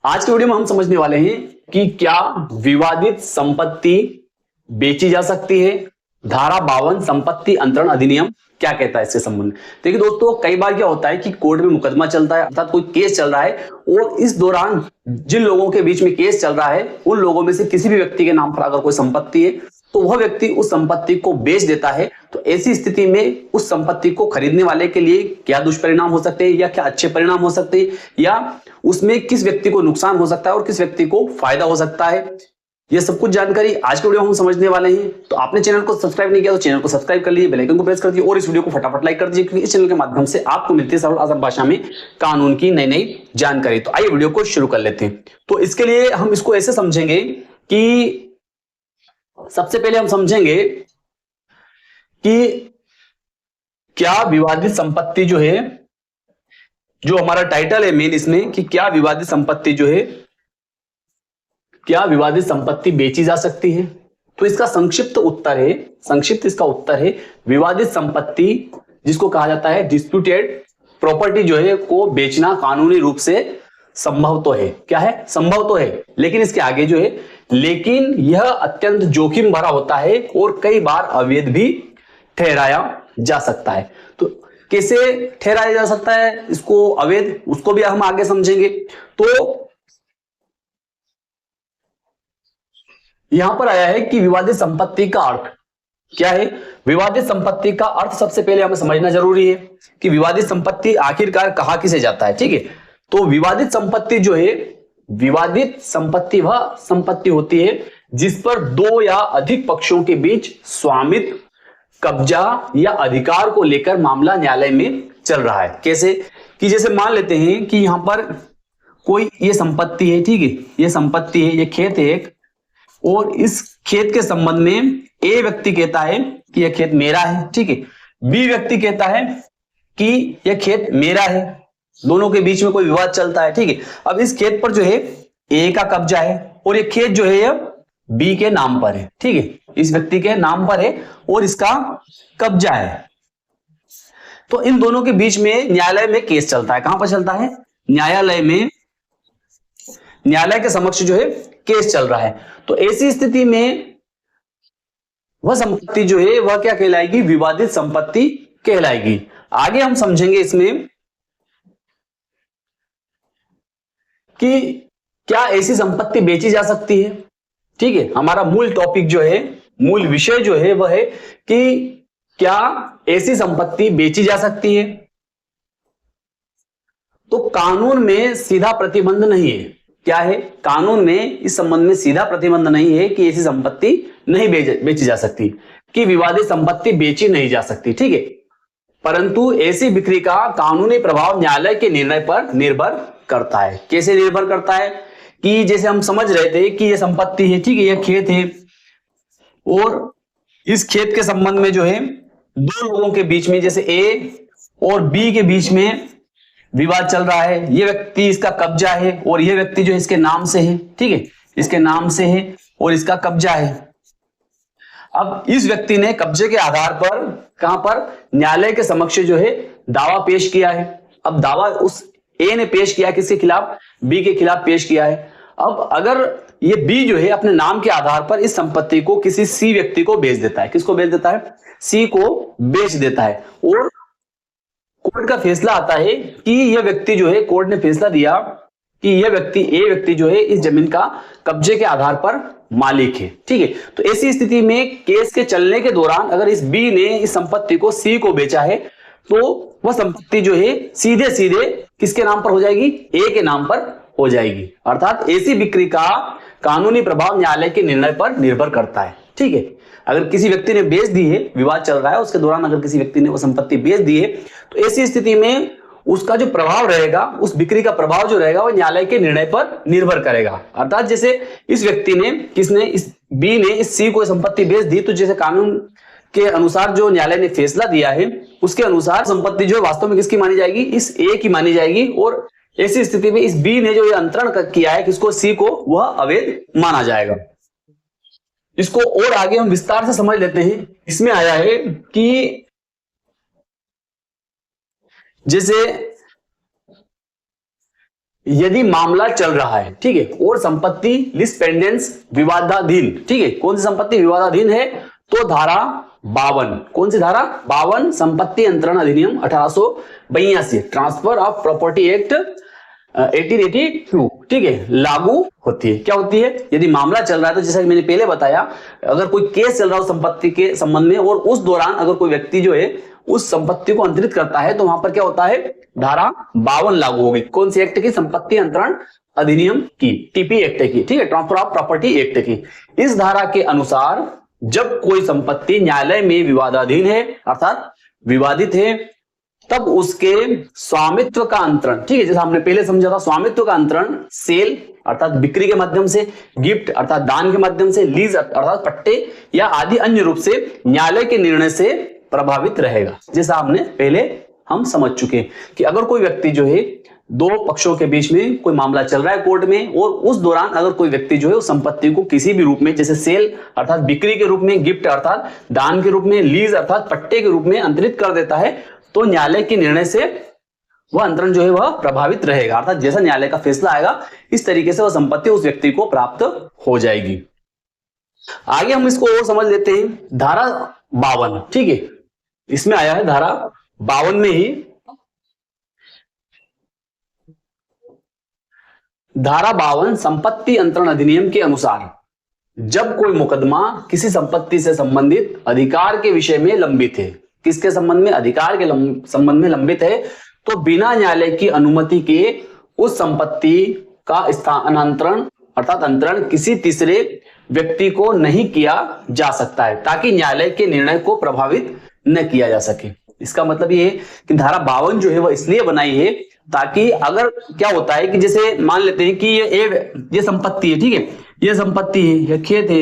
आज के वीडियो में हम समझने वाले हैं कि क्या विवादित संपत्ति बेची जा सकती है। धारा 52 संपत्ति अंतरण अधिनियम क्या कहता है इसके संबंध में। देखिए दोस्तों, कई बार क्या होता है कि कोर्ट में मुकदमा चलता है, अर्थात कोई केस चल रहा है और इस दौरान जिन लोगों के बीच में केस चल रहा है उन लोगों में से किसी भी व्यक्ति के नाम पर अगर कोई संपत्ति है तो वह व्यक्ति उस संपत्ति को बेच देता है। तो ऐसी स्थिति में उस संपत्ति को खरीदने वाले के लिए क्या दुष्परिणाम हो सकते हैं या क्या अच्छे परिणाम हो सकते हैं, या उसमें किस व्यक्ति को नुकसान हो सकता है और किस व्यक्ति को फायदा हो सकता है, ये सब कुछ जानकारी आज के वीडियो में हम समझने वाले हैं। तो आपने चैनल को सब्सक्राइब नहीं किया तो चैनल को सब्सक्राइब कर लीजिए, बेल आइकन को प्रेस कर दीजिए और इस वीडियो को फटाफट लाइक कर दीजिए, क्योंकि इस चैनल के माध्यम से आपको मिलती है सरल आसान भाषा में कानून की नई नई जानकारी। तो आइए वीडियो को शुरू कर लेते हैं। तो इसके लिए हम इसको ऐसे समझेंगे कि सबसे पहले हम समझेंगे कि क्या विवादित संपत्ति जो है, जो हमारा टाइटल है मेन इसमें, कि क्या विवादित संपत्ति जो है, क्या विवादित संपत्ति बेची जा सकती है। तो इसका संक्षिप्त इसका उत्तर है विवादित संपत्ति, जिसको कहा जाता है डिस्प्यूटेड प्रॉपर्टी जो है को बेचना कानूनी रूप से संभव तो है। क्या है? संभव तो है, लेकिन इसके आगे जो है, लेकिन यह अत्यंत जोखिम भरा होता है और कई बार अवैध भी ठहराया जा सकता है। तो कैसे ठहराया जा सकता है इसको अवैध, उसको भी हम आगे समझेंगे। तो यहां पर आया है कि विवादित संपत्ति का अर्थ क्या है। विवादित संपत्ति का अर्थ सबसे पहले हमें समझना जरूरी है कि विवादित संपत्ति आखिरकार कहा किसे जाता है। ठीक है, तो विवादित संपत्ति जो है, विवादित संपत्ति वह संपत्ति होती है जिस पर दो या अधिक पक्षों के बीच स्वामित्व, कब्जा या अधिकार को लेकर मामला न्यायालय में चल रहा है। कैसे कि जैसे मान लेते हैं कि यहां पर कोई ये संपत्ति है, ठीक है, ये संपत्ति है, ये खेत है एक, और इस खेत के संबंध में ए व्यक्ति कहता है कि यह खेत मेरा है, ठीक है, बी व्यक्ति कहता है कि यह खेत मेरा है। दोनों के बीच में कोई विवाद चलता है, ठीक है। अब इस खेत पर जो है ए का कब्जा है और ये खेत जो है यह बी के नाम पर है, ठीक है, इस व्यक्ति के नाम पर है और इसका कब्जा है। तो इन दोनों के बीच में न्यायालय में केस चलता है। कहां पर चलता है? न्यायालय में, न्यायालय के समक्ष जो है केस चल रहा है। तो ऐसी स्थिति में वह संपत्ति जो है वह क्या कहलाएगी? विवादित संपत्ति कहलाएगी। आगे हम समझेंगे इसमें कि क्या ऐसी संपत्ति बेची जा सकती है। ठीक है, हमारा मूल टॉपिक जो है, मूल विषय जो है वह है कि क्या ऐसी संपत्ति बेची जा सकती है। तो कानून में सीधा प्रतिबंध नहीं है। क्या है? कानून में इस संबंध में सीधा प्रतिबंध नहीं है कि ऐसी संपत्ति नहीं बेची जा सकती, कि विवादित संपत्ति बेची नहीं जा सकती, ठीक है। परंतु ऐसी बिक्री का कानूनी प्रभाव न्यायालय के निर्णय पर निर्भर करता है। कैसे निर्भर करता है? कि जैसे हम समझ रहे थे कि यह संपत्ति है, ठीक है, यह खेत है और इस खेत के संबंध में जो है दो लोगों के बीच में, जैसे ए और बी के बीच में विवाद चल रहा है। ये व्यक्ति, इसका कब्जा है और ये व्यक्ति जो है इसके नाम से है, ठीक है, इसके नाम से है और इसका कब्जा है। अब इस व्यक्ति ने कब्जे के आधार पर कहां पर? न्यायालय के समक्ष जो है दावा पेश किया है। अब दावा उस ए ने पेश किया, किसके खिलाफ? बी के खिलाफ पेश किया है। अब अगर ये बी जो है अपने नाम के आधार पर इस संपत्ति को किसी सी व्यक्ति को बेच देता है, किसको बेच देता है? सी को बेच देता है, और कोर्ट का फैसला आता है कि यह व्यक्ति जो है, कोर्ट ने फैसला दिया कि यह व्यक्ति, ए व्यक्ति जो है इस जमीन का कब्जे के आधार पर मालिक है, ठीक है। तो ऐसी स्थिति में केस के चलने के दौरान अगर इस बी ने इस संपत्ति को सी को बेचा है तो वह संपत्ति जो है सीधे सीधे किसके नाम पर हो जाएगी? ए के नाम पर हो जाएगी। अर्थात ऐसी बिक्री का कानूनी प्रभाव न्यायालय के निर्णय पर निर्भर करता है, ठीक है। अगर किसी व्यक्ति ने बेच दी है, विवाद चल रहा है, उसके दौरान अगर किसी व्यक्ति ने वो संपत्ति बेच दी है तो ऐसी स्थिति में उसका जो प्रभाव रहेगा, उस बिक्री का प्रभाव जो रहेगा, वो न्यायालय के निर्णय पर निर्भर करेगा। अर्थात जैसे इस व्यक्ति ने, किसने? इस बी ने इस सी को संपत्ति बेच दी, तो जैसे कानून के अनुसार जो न्यायालय ने फैसला दिया है उसके अनुसार संपत्ति जो वास्तव में किसकी मानी जाएगी? इस ए की मानी जाएगी। और ऐसी स्थिति में इस बी ने जो ये अंतरण किया है किसको? सी को, वह अवैध माना जाएगा। इसको और आगे हम विस्तार से समझ लेते हैं। इसमें आया है कि जैसे यदि मामला चल रहा है, ठीक है, और संपत्ति लीज पेंडेंस विवादाधीन, ठीक है, कौन सी संपत्ति विवादाधीन है, तो धारा 52, कौन सी धारा 52 संपत्ति अंतरण अधिनियम 1882 ट्रांसफर ऑफ प्रॉपर्टी एक्ट 1882, ठीक है, लागू होती है। क्या होती है, यदि मामला चल रहा है तो जैसा कि मैंने पहले बताया, अगर कोई केस चल रहा हो संपत्ति के संबंध में और उस दौरान अगर कोई व्यक्ति जो है उस संपत्ति को अंतरित करता है तो वहां पर क्या होता है, धारा 52 लागू होगी। कौन सी एक्ट की, संपत्ति अंतरण अधिनियम की, टीपी एक्ट की, ठीक है, ट्रांसफर ऑफ प्रॉपर्टी एक्ट की। इस धारा के अनुसार जब कोई संपत्ति न्यायालय में विवादाधीन है अर्थात विवादित है, तब उसके स्वामित्व का अंतरण, ठीक है, जैसा हमने पहले समझा था, स्वामित्व का अंतरण सेल अर्थात बिक्री के माध्यम से, गिफ्ट अर्थात दान के माध्यम से, लीज अर्थात पट्टे या आदि अन्य रूप से न्यायालय के निर्णय से प्रभावित रहेगा। जैसा हमने पहले हम समझ चुके कि अगर कोई व्यक्ति जो है दो पक्षों के बीच में कोई मामला चल रहा है कोर्ट में और उस दौरान अगर कोई व्यक्ति जो है उस संपत्ति को किसी भी रूप में, जैसे सेल अर्थात बिक्री के रूप में, गिफ्ट अर्थात दान के रूप में, लीज अर्थात पट्टे के रूप में अंतरित कर देता है, तो न्यायालय के निर्णय से वह अंतरण जो है वह प्रभावित रहेगा, अर्थात जैसा न्यायालय का फैसला आएगा इस तरीके से वह संपत्ति उस व्यक्ति को प्राप्त हो जाएगी। आगे हम इसको और समझ लेते हैं, धारा 52, ठीक है, इसमें आया है धारा 52 में ही, धारा 52 संपत्ति अंतरण अधिनियम के अनुसार जब कोई मुकदमा किसी संपत्ति से संबंधित अधिकार के विषय में लंबित है, किसके संबंध में, अधिकार के संबंध में लंबित है, तो बिना न्यायालय की अनुमति के उस संपत्ति का स्थानांतरण अर्थात अंतरण किसी तीसरे व्यक्ति को नहीं किया जा सकता है, ताकि न्यायालय के निर्णय को प्रभावित न किया जा सके। इसका मतलब ये है कि धारा 52 जो है वह इसलिए बनाई है ताकि अगर क्या होता है कि जैसे मान लेते हैं कि ये संपत्ति है, ठीक है, ये संपत्ति है, यह खेत है,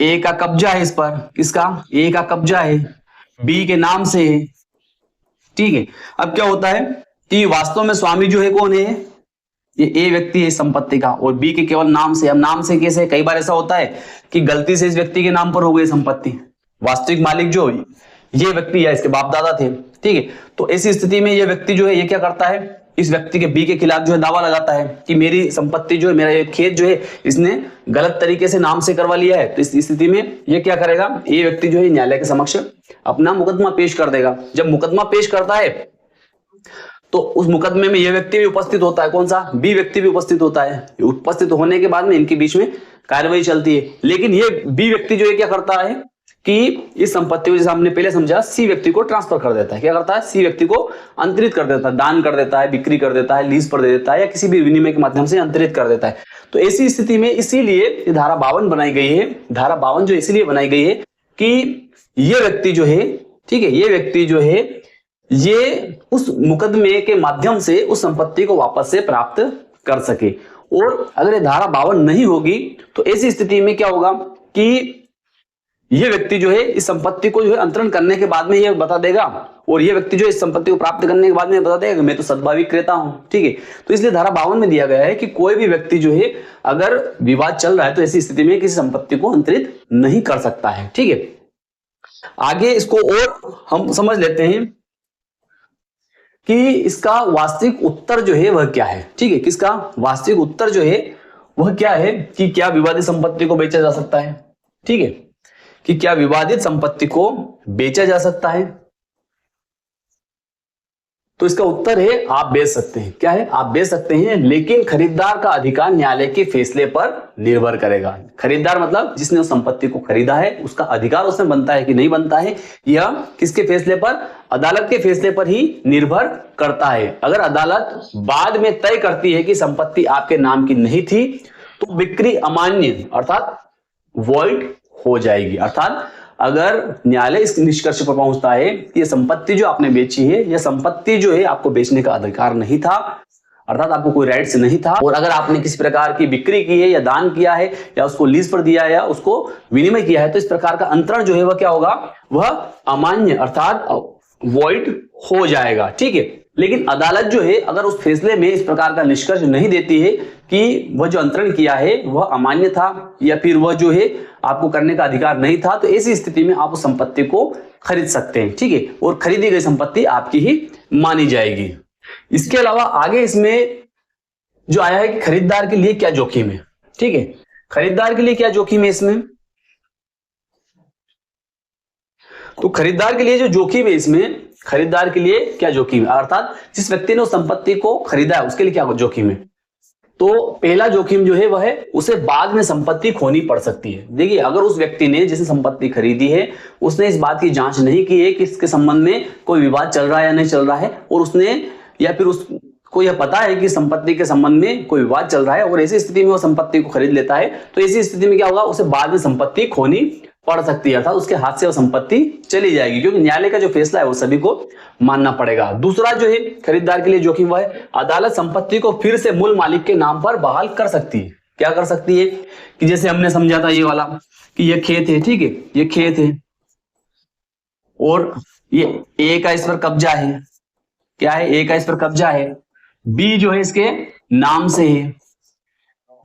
ए का कब्जा है इस पर, किसका, ए का कब्जा है, बी के नाम से है, ठीक है। अब क्या होता है कि वास्तव में स्वामी जो है कौन है, ये ए व्यक्ति है संपत्ति का और बी के केवल नाम से। अब नाम से कैसे, कई बार ऐसा होता है कि गलती से इस व्यक्ति के नाम पर हो गई संपत्ति, वास्तविक मालिक जो ये व्यक्ति या इसके बाप दादा थे, ठीक है, तो ऐसी स्थिति में ये व्यक्ति जो है ये क्या करता है, इस व्यक्ति के बी के खिलाफ जो है दावा लगाता है कि मेरी संपत्ति जो है, मेरा ये खेत जो है इसने गलत तरीके से नाम से करवा लिया है। तो इस स्थिति में ये क्या करेगा, ये व्यक्ति जो है न्यायालय के समक्ष अपना मुकदमा पेश कर देगा। जब मुकदमा पेश करता है तो उस मुकदमे में ये व्यक्ति भी उपस्थित होता है, कौन सा, बी व्यक्ति भी उपस्थित होता है। उपस्थित होने के बाद में इनके बीच में कार्रवाई चलती है, लेकिन ये बी व्यक्ति जो है क्या करता है कि इस संपत्ति को, जैसे हमने पहले समझा, सी व्यक्ति को ट्रांसफर कर देता है। क्या करता है, सी व्यक्ति को अंतरित कर देता है, दान कर देता है, बिक्री कर देता है, लीज पर दे देता है या किसी भी विनिमय के माध्यम से अंतरित कर देता है। तो ऐसी स्थिति में इसीलिए धारा 52 बनाई गई है। धारा 52 जो इसलिए बनाई गई है कि ये व्यक्ति जो है, ठीक है, ये व्यक्ति जो है ये उस मुकदमे के माध्यम से उस संपत्ति को वापस से प्राप्त कर सके। और अगर ये धारा 52 नहीं होगी तो ऐसी स्थिति में क्या होगा कि ये व्यक्ति जो है इस संपत्ति को जो है अंतरण करने के बाद में ये बता देगा, और ये व्यक्ति जो इस संपत्ति को प्राप्त करने के बाद में बता देगा कि मैं तो सद्भावी क्रेता हूं, ठीक है। तो इसलिए धारा 52 में दिया गया है कि कोई भी व्यक्ति जो है अगर विवाद चल रहा है तो ऐसी स्थिति में किसी संपत्ति को अंतरित नहीं कर सकता है, ठीक है। आगे इसको और हम समझ लेते हैं कि इसका वास्तविक उत्तर जो है वह क्या है, ठीक है, किसका वास्तविक उत्तर जो है वह क्या है कि क्या विवादित संपत्ति को बेचा जा सकता है, ठीक है, कि क्या विवादित संपत्ति को बेचा जा सकता है। तो इसका उत्तर है आप बेच सकते हैं। क्या है, आप बेच सकते हैं, लेकिन खरीदार का अधिकार न्यायालय के फैसले पर निर्भर करेगा। खरीदार मतलब जिसने उस संपत्ति को खरीदा है उसका अधिकार उसमें बनता है कि नहीं बनता है, यह किसके फैसले पर, अदालत के फैसले पर ही निर्भर करता है। अगर अदालत बाद में तय करती है कि संपत्ति आपके नाम की नहीं थी तो बिक्री अमान्य अर्थात वॉइड हो जाएगी। अर्थात अगर न्यायालय इस निष्कर्ष पर पहुंचता है कि यह संपत्ति जो आपने बेची है, यह संपत्ति जो है आपको बेचने का अधिकार नहीं था, अर्थात आपको कोई राइट्स नहीं था, और अगर आपने किसी प्रकार की बिक्री की है या दान किया है या उसको लीज पर दिया है या उसको विनिमय किया है, तो इस प्रकार का अंतरण जो है वह क्या होगा, वह अमान्य अर्थात वॉइड हो जाएगा, ठीक है। लेकिन अदालत जो है अगर उस फैसले में इस प्रकार का निष्कर्ष नहीं देती है कि वह जो अंतरण किया है वह अमान्य था या फिर वह जो है आपको करने का अधिकार नहीं था, तो ऐसी स्थिति में आप उस संपत्ति को खरीद सकते हैं, ठीक है, और खरीदी गई संपत्ति आपकी ही मानी जाएगी। इसके अलावा आगे इसमें जो आया है कि खरीदार के लिए क्या जोखिम है। ठीक है, खरीदार के लिए क्या जोखिम है इसमें, तो खरीदार के लिए जो जोखिम है इसमें, खरीदार के लिए क्या जोखिम है, अर्थात जिस व्यक्ति ने उस संपत्ति को खरीदा है उसके लिए क्या जोखिम है। तो पहला जोखिम जो है वह है उसे बाद में संपत्ति खोनी पड़ सकती है। देखिए, अगर उस व्यक्ति ने जिसने संपत्ति खरीदी है उसने इस बात की जांच नहीं की है कि इसके संबंध में कोई विवाद चल रहा है या नहीं चल रहा है, और उसने या फिर उसको यह पता है कि संपत्ति के संबंध में कोई विवाद चल रहा है, और ऐसी स्थिति में वो संपत्ति को खरीद लेता है, तो ऐसी स्थिति में क्या होगा, उसे बाद में संपत्ति खोनी पड़ सकती है, अर्थात उसके हाथ से वो संपत्ति चली जाएगी, क्योंकि न्यायालय का जो फैसला है वो सभी को मानना पड़ेगा। दूसरा जो है खरीदार के लिए जोखिम वह है अदालत संपत्ति को फिर से मूल मालिक के नाम पर बहाल कर सकती है। क्या कर सकती है कि जैसे हमने समझा था ये वाला कि ये खेत है, ठीक है, ये खेत है और ये ए का इस पर कब्जा है, क्या है, ए का इस पर कब्जा है, बी जो है इसके नाम से है,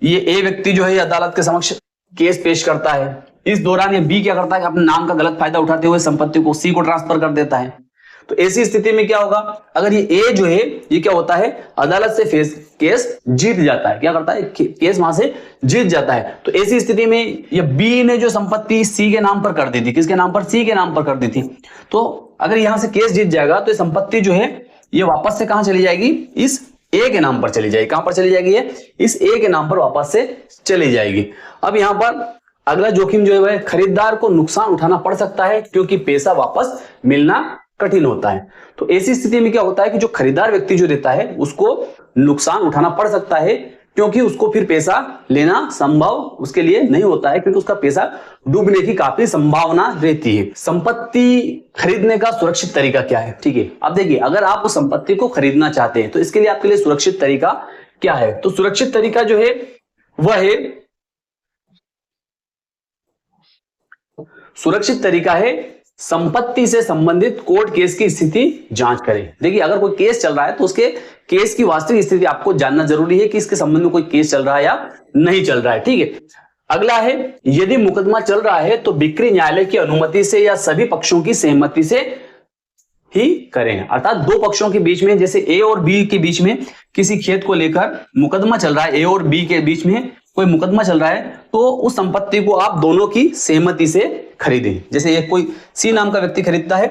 ये ए व्यक्ति जो है अदालत के समक्ष केस पेश करता है, इस दौरान ये बी क्या करता है, अपने नाम का गलत फायदा उठाते हुए संपत्ति को सी को ट्रांसफर कर देता है। तो ऐसी स्थिति में क्या होगा, अगर ये ए जो है ये क्या होता है, अदालत से केस जीत जाता है, क्या करता है, केस वहां से जीत जाता है। तो ऐसी स्थिति में ये बी ने जो संपत्ति सी के नाम पर कर दी थी, किसके नाम पर, सी के नाम पर कर दी थी, तो अगर यहां से केस जीत जाएगा तो ये संपत्ति जो है ये वापस से कहां चली जाएगी, इस ए के नाम पर चली जाएगी। कहां पर चली जाएगी, ये इस ए के नाम पर वापस से चली जाएगी। अब यहां पर अगला जोखिम जो है वह खरीदार को नुकसान उठाना पड़ सकता है, क्योंकि पैसा वापस मिलना कठिन होता है। तो ऐसी स्थिति में क्या होता है कि जो खरीदार व्यक्ति जो देता है उसको नुकसान उठाना पड़ सकता है, क्योंकि उसको फिर पैसा लेना संभव उसके लिए नहीं होता है, क्योंकि उसका पैसा डूबने की काफी संभावना रहती है। संपत्ति खरीदने का सुरक्षित तरीका क्या है, ठीक है। अब देखिए, अगर आप उस संपत्ति को खरीदना चाहते हैं तो इसके लिए आपके लिए सुरक्षित तरीका क्या है, तो सुरक्षित तरीका जो है वह है, सुरक्षित तरीका है संपत्ति से संबंधित कोर्ट केस की स्थिति जांच करें। देखिए, अगर कोई केस चल रहा है तो उसके केस की वास्तविक स्थिति आपको जानना जरूरी है कि इसके संबंध में कोई केस चल रहा है या नहीं चल रहा है, ठीक है। अगला है, यदि मुकदमा चल रहा है तो बिक्री न्यायालय की अनुमति से या सभी पक्षों की सहमति से ही करें, अर्थात दो पक्षों के बीच में, जैसे ए और बी के बीच में किसी खेत को लेकर मुकदमा चल रहा है, ए और बी के बीच में कोई मुकदमा चल रहा है, तो उस संपत्ति को आप दोनों की सहमति से खरीदें। जैसे ये कोई सी नाम का व्यक्ति खरीदता है,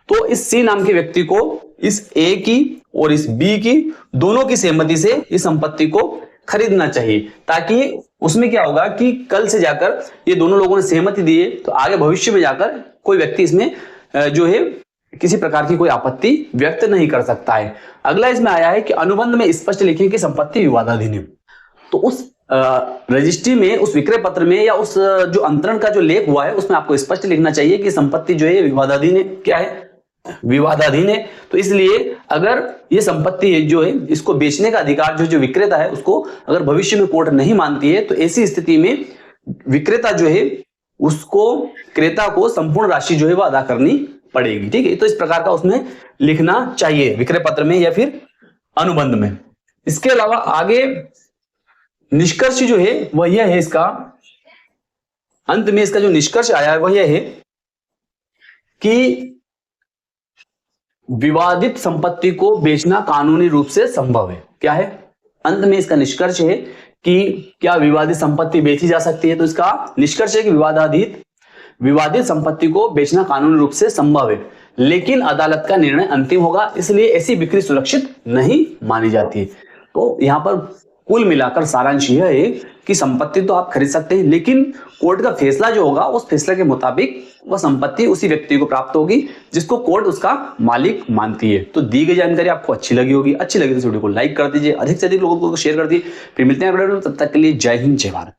तो इस सी नाम के व्यक्ति को इस ए की और इस बी की दोनों की सहमति से इस संपत्ति को खरीदना चाहिए, ताकि उसमें क्या होगा कि कल से जाकर ये दोनों लोगों ने सहमति दी है तो आगे भविष्य में जाकर कोई व्यक्ति इसमें जो है किसी प्रकार की कोई आपत्ति व्यक्त नहीं कर सकता है। अगला इसमें आया है कि अनुबंध में स्पष्ट लिखें कि संपत्ति विवादाधीन है। तो उस रजिस्ट्री में, उस विक्रय पत्र में या उस जो अंतरण का जो लेख हुआ है उसमें आपको स्पष्ट लिखना चाहिए कि संपत्ति जो है विवादाधीन है। क्या है, विवादाधीन है। तो इसलिए अगर ये संपत्ति जो है इसको बेचने का अधिकार जो विक्रेता है उसको अगर भविष्य में कोर्ट नहीं मानती है, तो ऐसी स्थिति में विक्रेता जो है उसको, क्रेता को संपूर्ण राशि जो है वह अदा करनी पड़ेगी, ठीक है। तो इस प्रकार का उसमें लिखना चाहिए विक्रय पत्र में या फिर अनुबंध में। इसके अलावा आगे निष्कर्ष जो है वह यह है, इसका अंत में इसका जो निष्कर्ष आया है वह यह है कि विवादित संपत्ति को बेचना कानूनी रूप से संभव है। क्या है, अंत में इसका निष्कर्ष है कि क्या विवादित संपत्ति बेची जा सकती है। तो इसका निष्कर्ष है कि विवादित संपत्ति को बेचना कानूनी रूप से संभव है, लेकिन अदालत का निर्णय अंतिम होगा, इसलिए ऐसी बिक्री सुरक्षित नहीं मानी जाती है। तो यहां पर कुल मिलाकर सारांश यह है कि संपत्ति तो आप खरीद सकते हैं, लेकिन कोर्ट का फैसला जो होगा उस फैसले के मुताबिक वह संपत्ति उसी व्यक्ति को प्राप्त होगी जिसको कोर्ट उसका मालिक मानती है। तो दी गई जानकारी आपको अच्छी लगी होगी, अच्छी लगी तो इस वीडियो को लाइक कर दीजिए, अधिक से अधिक लोगों को शेयर कर दीजिए। फिर मिलते हैं अगले वीडियो में, तब तक के लिए जय हिंद जय भारत।